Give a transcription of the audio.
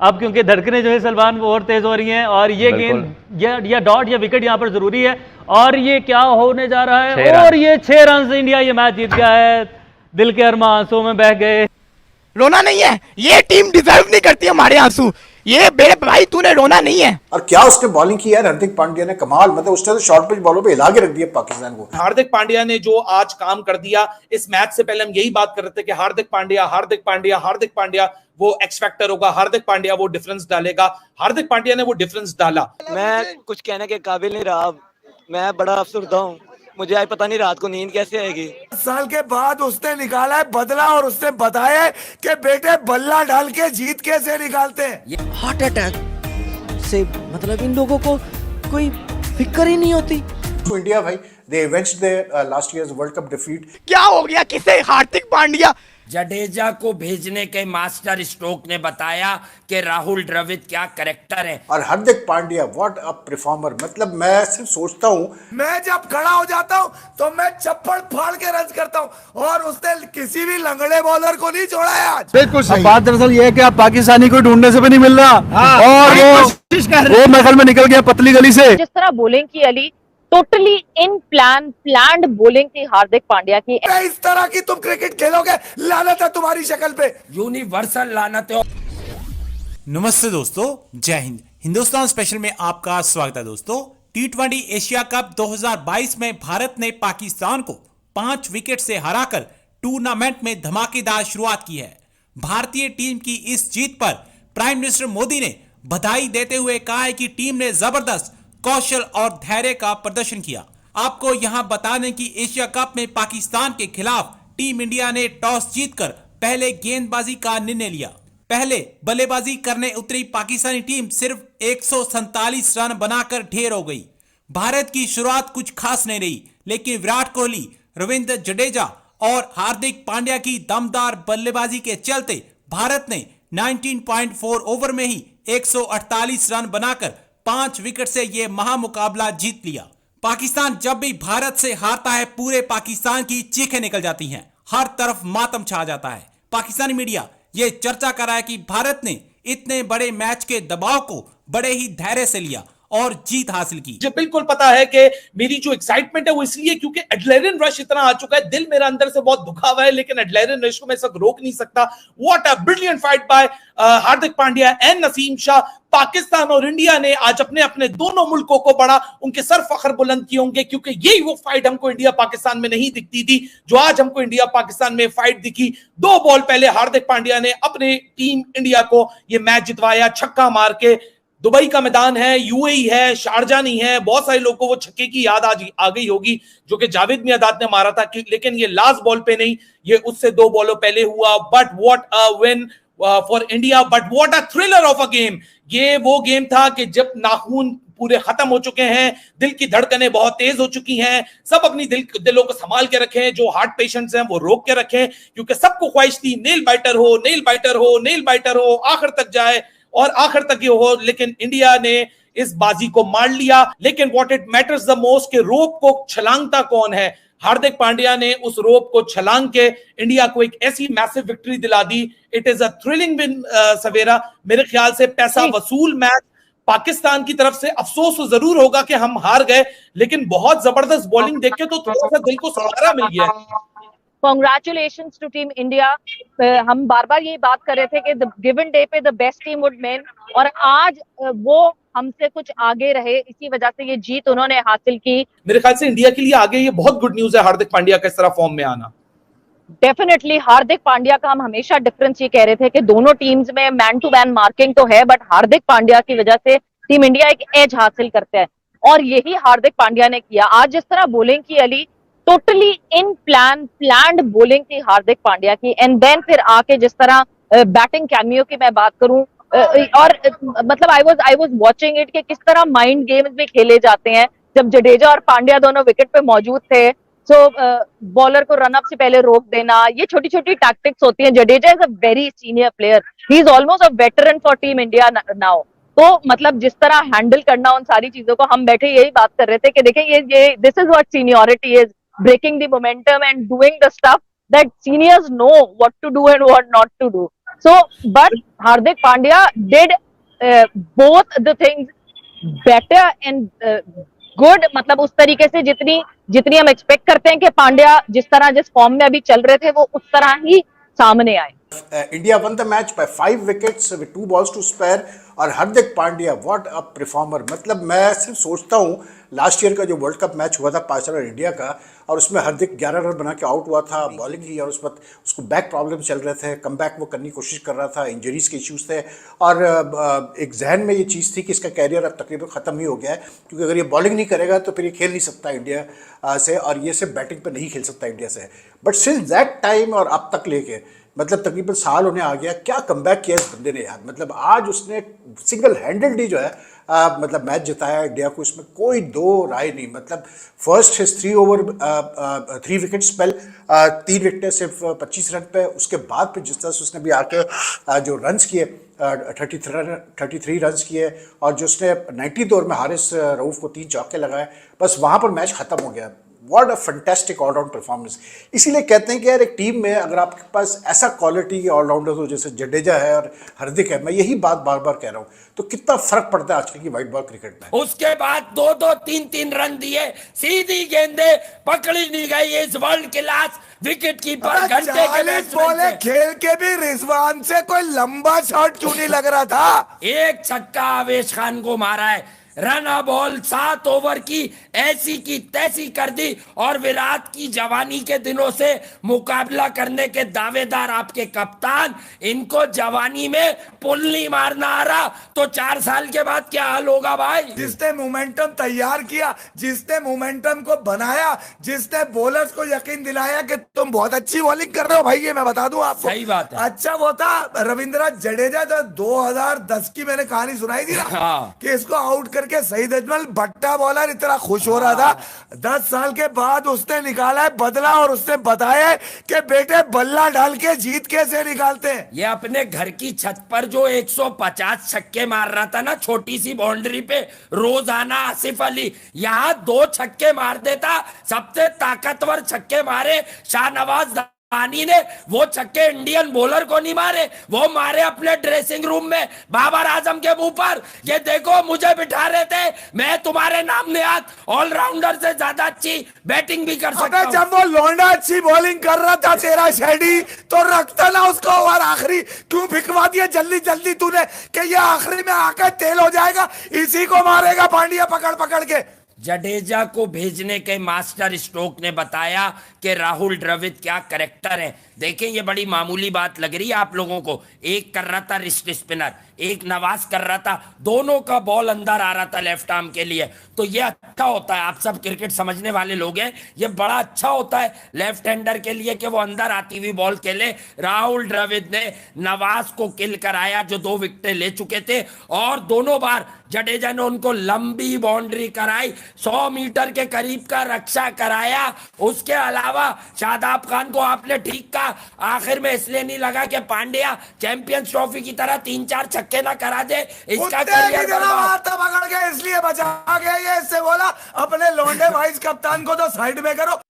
अब क्योंकि धड़कनें जो है सलमान वो और तेज हो रही हैं, और ये गेंद या डॉट या विकेट यहाँ पर जरूरी है। और ये क्या होने जा रहा है, और ये 6 रन से इंडिया ये मैच जीत गया है। दिल के अरमां आंसुओं में बह गए। रोना नहीं है, ये टीम डिजर्व नहीं करती हमारे आंसू। ये मेरे भाई तूने रोना नहीं है। और क्या उसने बॉलिंग की यार, हार्दिक पांड्या ने कमाल, मतलब उसने तो शॉर्ट पिच बॉलों पे हिला के रख दिया पाकिस्तान को। हार्दिक पांड्या ने जो आज काम कर दिया, इस मैच से पहले हम यही बात कर रहे थे कि हार्दिक पांड्या हार्दिक पांड्या हार्दिक पांड्या वो एक्स फैक्टर होगा, हार्दिक पांड्या वो डिफरेंस डालेगा। हार्दिक पांड्या ने वो डिफरेंस डाला। मैं कुछ कहने के काबिल नहीं रहा, मैं बड़ा अफसरदा हूँ। मुझे आज पता नहीं रात को नींद कैसे आएगी। साल के बाद उसने निकाला है बदला, और उसने बताया है कि बेटे बल्ला डाल के जीत कैसे निकालते हैं। हार्ट अटैक से मतलब इन लोगों को कोई फिक्र ही नहीं होती। तो इंडिया भाई they avenged their last years world cup defeat. क्या हो गया किसे? हार्दिक पांड्या। जडेजा को भेजने के मास्टर स्ट्रोक ने बताया कि राहुल द्रविड़ क्या कैरेक्टर है। और Hardik Pandya what a performer, मतलब मैं सिर्फ सोचता हूँ, मैं जब खड़ा हो जाता हूँ तो मैं चप्पल फाड़ के रन करता हूँ, और उसने किसी भी लंगड़े बॉलर को नहीं छोड़ा है आज। बिल्कुल सही। बात दरअसल ये है कि आप पाकिस्तानी को ढूंढने से भी नहीं मिल रहा। और वो महल में निकल गया पतली गली से। जिस तरह बॉलिंग की Ali, totally in planned bowling थी हार्दिक पांड्या की। इस तरह की तुम क्रिकेट खेलोगे, लानत है तुम्हारी शक्ल पे। यूनिवर्सल लानत है। नमस्ते दोस्तों, जय हिंद। हिंदुस्तान स्पेशल में आपका स्वागत है दोस्तों। T20 एशिया कप 2022 में भारत ने पाकिस्तान को 5 विकेट से हराकर टूर्नामेंट में धमाकेदार शुरुआत की है। भारतीय टीम की इस जीत पर प्राइम मिनिस्टर मोदी ने बधाई देते हुए कहा है कि टीम ने जबरदस्त कौशल और धैर्य का प्रदर्शन किया। आपको यहां बता दें कि एशिया कप में पाकिस्तान के खिलाफ टीम इंडिया ने टॉस जीतकर पहले गेंदबाजी का निर्णय लिया। पहले बल्लेबाजी करने उतरी पाकिस्तानी टीम सिर्फ 147 रन बनाकर ढेर हो गई। भारत की शुरुआत कुछ खास नहीं रही, लेकिन विराट कोहली, रविंद्र जडेजा और हार्दिक पांड्या की दमदार बल्लेबाजी के चलते भारत ने 19.4 ओवर में ही 148 रन बनाकर 5 विकेट से यह महामुकाबला जीत लिया। पाकिस्तान जब भी भारत से हारता है, पूरे पाकिस्तान की चीखें निकल जाती हैं, हर तरफ मातम छा जाता है। पाकिस्तानी मीडिया यह चर्चा कर रहा है कि भारत ने इतने बड़े मैच के दबाव को बड़े ही धैर्य से लिया और जीत हासिल की। मुझे बिल्कुल पता है कि मेरी जो एक्साइटमेंट है वो इसलिए क्योंकि एड्रेनलिन रश इतना आ चुका है। दिल मेरा अंदर से बहुत दुखा हुआ है, लेकिन एड्रेनलिन रश को मैं सब रोक नहीं सकता। What a brilliant fight by Hardik Pandya and Naseem Shah. Pakistan और इंडिया ने आज अपने अपने दोनों मुल्कों को बड़ा उनके सर फख्र बुलंद किए होंगे, क्योंकि यही वो फाइट हमको इंडिया पाकिस्तान में नहीं दिखती थी जो आज हमको इंडिया पाकिस्तान में फाइट दिखी। 2 बॉल पहले हार्दिक पांड्या ने अपने टीम इंडिया को यह मैच जितवाया छक्का मार के। दुबई का मैदान है, यूएई है, शारजा नहीं है। बहुत सारे लोगों को वो छक्के की याद आज आ गई होगी जो कि जावेद मियादाद ने मारा था, लेकिन ये लास्ट बॉल पे नहीं, ये उससे 2 बॉलों पहले हुआ। But what a win for India, but what a thriller of a game. ये वो गेम था कि जब नाखून पूरे खत्म हो चुके हैं, दिल की धड़कनें बहुत तेज हो चुकी हैं, सब अपनी दिलों को संभाल के रखें। जो हार्ट पेशेंट्स हैं वो रोक के रखें, क्योंकि सबको ख्वाहिश थी नेल बाइटर हो, नेल बाइटर हो, नेल बाइटर हो, आखिर तक जाए और आखिर तक ये हो। लेकिन इंडिया ने इस बाजी को मार लिया। लेकिन what it matters the most कि रोप को छलांगता कौन है। हार्दिक पांड्या ने उस रोप को छलांग के इंडिया को एक ऐसी मैसिव विक्ट्री दिला दी। It is a thrilling win सवेरा। मेरे ख्याल से पैसा वसूल मैच पाकिस्तान की तरफ से। अफसोस तो जरूर होगा कि हम हार गए, लेकिन बहुत जबरदस्त बॉलिंग देख के तो थोड़ा सा दिल को सहारा मिल गया। Congratulations to Team India। हम बार बार यही बात कर रहे थे कि गिवन डे पे the best team would win, और आज वो हमसे कुछ आगे रहे, इसी वजह से ये जीत उन्होंने हासिल की। मेरे ख्याल से इंडिया के लिए आगे ये बहुत गुड न्यूज है हार्दिक पांड्या का इस तरह फॉर्म में आना। डेफिनेटली हार्दिक पांड्या का हम हमेशा डिफरेंस ये कह रहे थे कि दोनों टीम्स में मैन टू मैन मार्किंग तो है, बट हार्दिक पांड्या की वजह से टीम इंडिया एक एज हासिल करता है, और यही हार्दिक पांड्या ने किया। आज जिस तरह बॉलिंग की Ali, totally in planned bowling थी हार्दिक पांड्या की। एंड देन फिर आके जिस तरह बैटिंग कैमियो की मैं बात करूं, और मतलब आई वाज वाचिंग इट कि किस तरह माइंड गेम्स भी खेले जाते हैं। जब जडेजा और पांड्या दोनों विकेट पे मौजूद थे, सो बॉलर को रन अप से पहले रोक देना, ये छोटी छोटी टैक्टिक्स होती हैं। Jadeja is a very senior player, he is almost a veteran for team India now. तो मतलब जिस तरह हैंडल करना उन सारी चीजों को, हम बैठे यही बात कर रहे थे कि देखें ये this is what seniority is, breaking the momentum and doing the stuff that seniors know what to do and what not to do. So, but Hardik Pandya did both the things better and good. मतलब उस तरीके से जितनी हम expect करते हैं कि पांड्या जिस फॉर्म में अभी चल रहे थे वो उस तरह ही सामने आए. India won the match by 5 wickets with 2 balls to spare. और Hardik Pandya what a performer. मतलब मैं सिर्फ सोचता हूँ लास्ट ईयर का जो वर्ल्ड कप मैच हुआ था पाकिस्तान और इंडिया का, और उसमें हार्दिक 11 रन बना के आउट हुआ था, बॉलिंग ही, और उस वक्त उसको बैक प्रॉब्लम चल रहे थे, कम बैक वो करने की कोशिश कर रहा था, इंजरीज के इश्यूज थे, और एक जहन में ये चीज़ थी कि इसका कैरियर अब तकरीबन ख़त्म ही हो गया है, क्योंकि अगर ये बॉलिंग नहीं करेगा तो फिर ये खेल नहीं सकता इंडिया से, और ये सिर्फ बैटिंग पर नहीं खेल सकता इंडिया से. बट सिंस दैट टाइम और अब तक लेके मतलब तकरीबन साल होने आ गया, क्या कमबैक किया इस बंदे ने यार. मतलब आज उसने सिंगल हैंडेडली जो है मतलब मैच जिताया इंडिया को, इसमें कोई दो राय नहीं. मतलब first his 3 over 3 wicket spell, 3 विकेटें सिर्फ 25 रन पे. उसके बाद फिर जिस तरह से उसने भी आके जो रन्स किए 33 रन्स किए, और जो उसने 90 ओवर में हारिस रऊफ को 3 चौके लगाए, बस वहाँ पर मैच ख़त्म हो गया. What a fantastic all round performance. इसीलिए कहते हैं कि यार एक टीम में अगर आपके पास ऐसा क्वालिटी के ऑलराउंडर हो जैसे जडेजा है और हार्दिक है, मैं यही बात बार बार कह रहा हूँ, तो कितना फर्क पड़ता है आजकल की वाइट बॉल क्रिकेट में. उसके बाद 2-2 3-3 रन दिए, सीधी गेंदे पकड़ी नहीं गई. इस वर्ल्ड क्लास विकेट कीपर घंटे के 40 बॉले खेल के भी रिजवान से कोई लंबा शॉट क्यों नहीं लग रहा था. एक छक्का आवेश खान को मारा है. रन बॉल 7 ओवर की ऐसी की तैसी कर दी, और विराट की जवानी के दिनों से मुकाबला करने के दावेदार आपके कप्तान, इनको जवानी में पुल नहीं मारना आ रहा तो 4 साल के बाद क्या हाल होगा भाई. जिसने मोमेंटम तैयार किया, जिसने मोमेंटम को बनाया, जिसने बॉलर्स को यकीन दिलाया कि तुम बहुत अच्छी बॉलिंग कर रहे हो भाई, ये मैं बता दूं आपको. सही बात है. अच्छा वो था रविंद्र जडेजा, जो 2010 की मैंने कहानी सुनाई थी ना, हाँ. कि इसको आउट करके सईद अजमल भट्टा बॉलर इतना खुश हो रहा था. 10 साल के बाद उसने निकाला है बदला, और उसने बताया कि बेटे बल्ला डाल के जीत कैसे निकालते हैं. ये अपने घर की छत पर जो 150 छक्के मार रहा था ना छोटी सी बाउंड्री पे रोजाना आसिफ अली, यहाँ 2 छक्के मार देता. सबसे ताकतवर छक्के मारे शाहनवाज पानी ने. वो छक्के इंडियन बॉलर को नहीं मारे, वो मारे अपने ड्रेसिंग रूम में बाबर आजम के मुंह पर. ये देखो मुझे बिठा रहे थे, मैं तुम्हारे नाम निहात ऑलराउंडर से ज्यादा अच्छी बैटिंग भी कर सकता हूं. जब वो लौंडा अच्छी बॉलिंग कर रहा था तेरा शेडी, तो रखता ना उसको, और आखिरी क्यों भिकवा दिया जल्दी जल्दी तूने कि ये आखिरी में आकर तेल हो जाएगा, इसी को मारेगा पांड्या पकड़ पकड़ के. जडेजा को भेजने के मास्टर स्ट्रोक ने बताया कि राहुल द्रविड़ क्या कैरेक्टर है. देखें ये बड़ी मामूली बात लग रही है आप लोगों को. एक कर रहा था रिस्ट स्पिनर, एक नवाज कर रहा था, दोनों का बॉल अंदर आ रहा था लेफ्ट आर्म के लिए. तो ये अच्छा होता है, आप सब क्रिकेट समझने वाले लोग हैं, ये बड़ा अच्छा होता है लेफ्ट हैंडर के लिए कि वो अंदर आती हुई बॉल खेले. राहुल द्रविड़ ने नवाज को किल कराया जो 2 विकेटें ले चुके थे, और दोनों बार जडेजा ने उनको लंबी बाउंड्री कराई, 100 मीटर के करीब का रक्षा कराया. उसके अलावा शादाब खान को आपने ठीक कहा, आखिर में इसलिए नहीं लगा कि पांड्या चैंपियंस ट्रॉफी की तरह 3-4 छक्के ना करा दे, इसका करियर बर्बाद. पकड़ के इसलिए बचा गया, ये इससे बोला अपने लौंडे वाइस कप्तान को तो साइड में करो.